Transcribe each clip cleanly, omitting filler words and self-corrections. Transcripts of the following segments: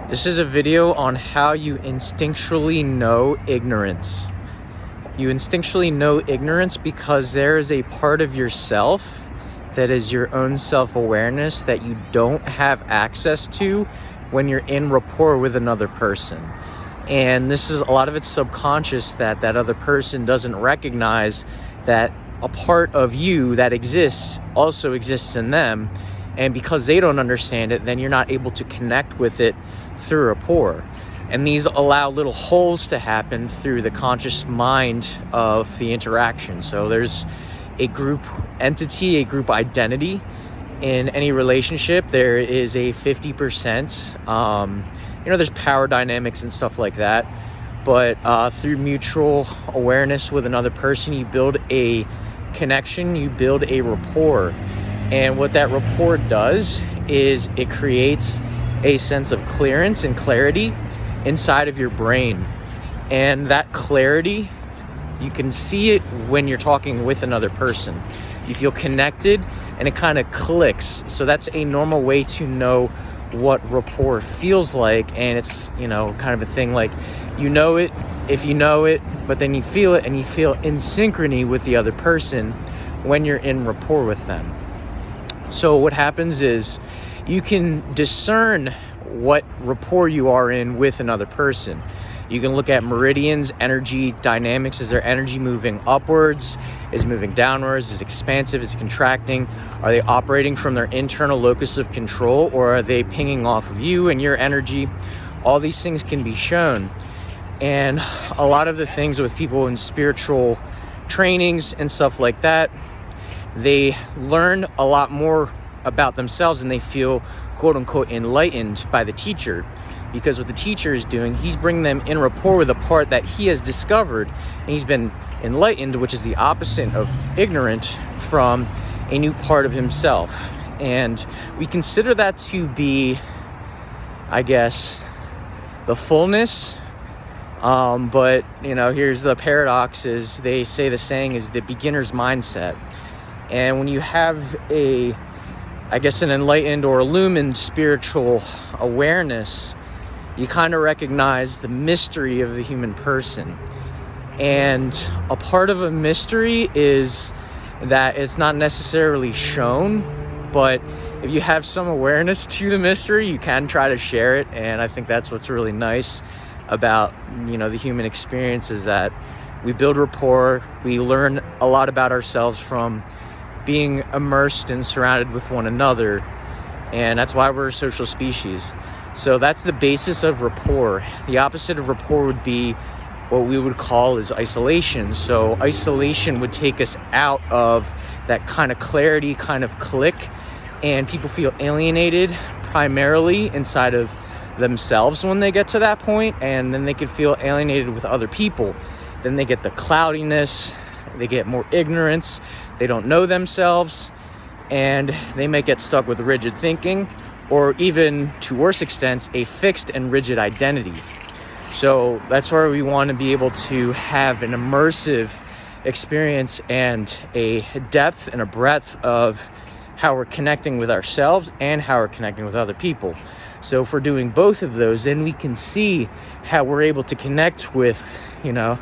This is a video on how you instinctually know ignorance. You instinctually know ignorance because there is a part of yourself that is your own self-awareness that you don't have access to when you're in rapport with another person. And this is a lot of it's subconscious that other person doesn't recognize that a part of you that exists also exists in them. And because they don't understand it, then you're not able to connect with it through rapport. And these allow little holes to happen through the conscious mind of the interaction. So there's a group entity, a group identity in any relationship. There is a 50%, there's power dynamics and stuff like that. But through mutual awareness with another person, you build a connection, you build a rapport. And what that rapport does is it creates a sense of clearance and clarity inside of your brain. And that clarity, you can see it when you're talking with another person. You feel connected and it kind of clicks. So that's a normal way to know what rapport feels like. And it's, kind of a thing like, you know it if you know it, but then you feel it and you feel in synchrony with the other person when you're in rapport with them. So what happens is you can discern what rapport you are in with another person. You can look at meridians, energy dynamics. Is their energy moving upwards? Is it moving downwards? Is it expansive? Is it contracting? Are they operating from their internal locus of control, or are they pinging off of you and your energy? All these things can be shown. And a lot of the things with people in spiritual trainings and stuff like that, they learn a lot more about themselves and they feel quote unquote enlightened by the teacher, because what the teacher is doing, he's bringing them in rapport with a part that he has discovered, and he's been enlightened, which is the opposite of ignorant, from a new part of himself. And we consider that to be, I guess, the fullness. But here's the paradox: is they say the saying is the beginner's mindset. And when you have an enlightened or illumined spiritual awareness, you kind of recognize the mystery of the human person. And a part of a mystery is that it's not necessarily shown, but if you have some awareness to the mystery, you can try to share it. And I think that's what's really nice about, the human experience, is that we build rapport, we learn a lot about ourselves from being immersed and surrounded with one another. And that's why we're a social species. So that's the basis of rapport. The opposite of rapport would be what we would call is isolation. So isolation would take us out of that kind of clarity, kind of click, and people feel alienated primarily inside of themselves when they get to that point, and then they could feel alienated with other people. Then they get the cloudiness, they get more ignorance, they don't know themselves, and they may get stuck with rigid thinking, or even, to worse extents, a fixed and rigid identity. So that's where we want to be able to have an immersive experience and a depth and a breadth of how we're connecting with ourselves and how we're connecting with other people. So if we're doing both of those, then we can see how we're able to connect with, I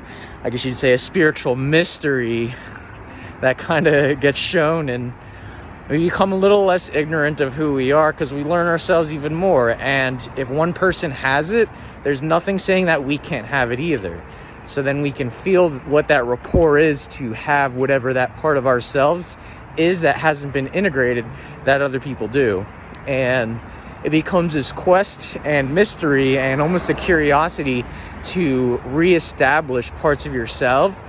guess you'd say, a spiritual mystery that kind of gets shown, and we become a little less ignorant of who we are because we learn ourselves even more. And if one person has it, there's nothing saying that we can't have it either. So then we can feel what that rapport is to have whatever that part of ourselves is that hasn't been integrated that other people do. And it becomes this quest and mystery and almost a curiosity to reestablish parts of yourself,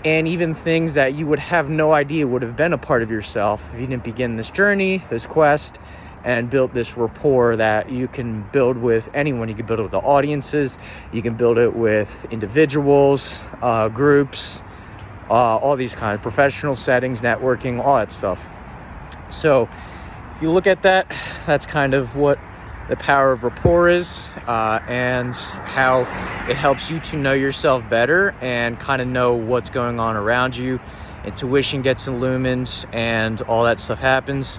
and even things that you would have no idea would have been a part of yourself if you didn't begin this journey, this quest, and build this rapport that you can build with anyone. You can build it with the audiences, you can build it with individuals, groups, all these kinds of professional settings, networking, all that stuff. So if you look at that, that's kind of what the power of rapport is, and how it helps you to know yourself better and kind of know what's going on around you. Intuition gets illumined and all that stuff happens.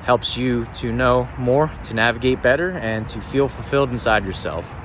helps you to know more, to navigate better, and to feel fulfilled inside yourself.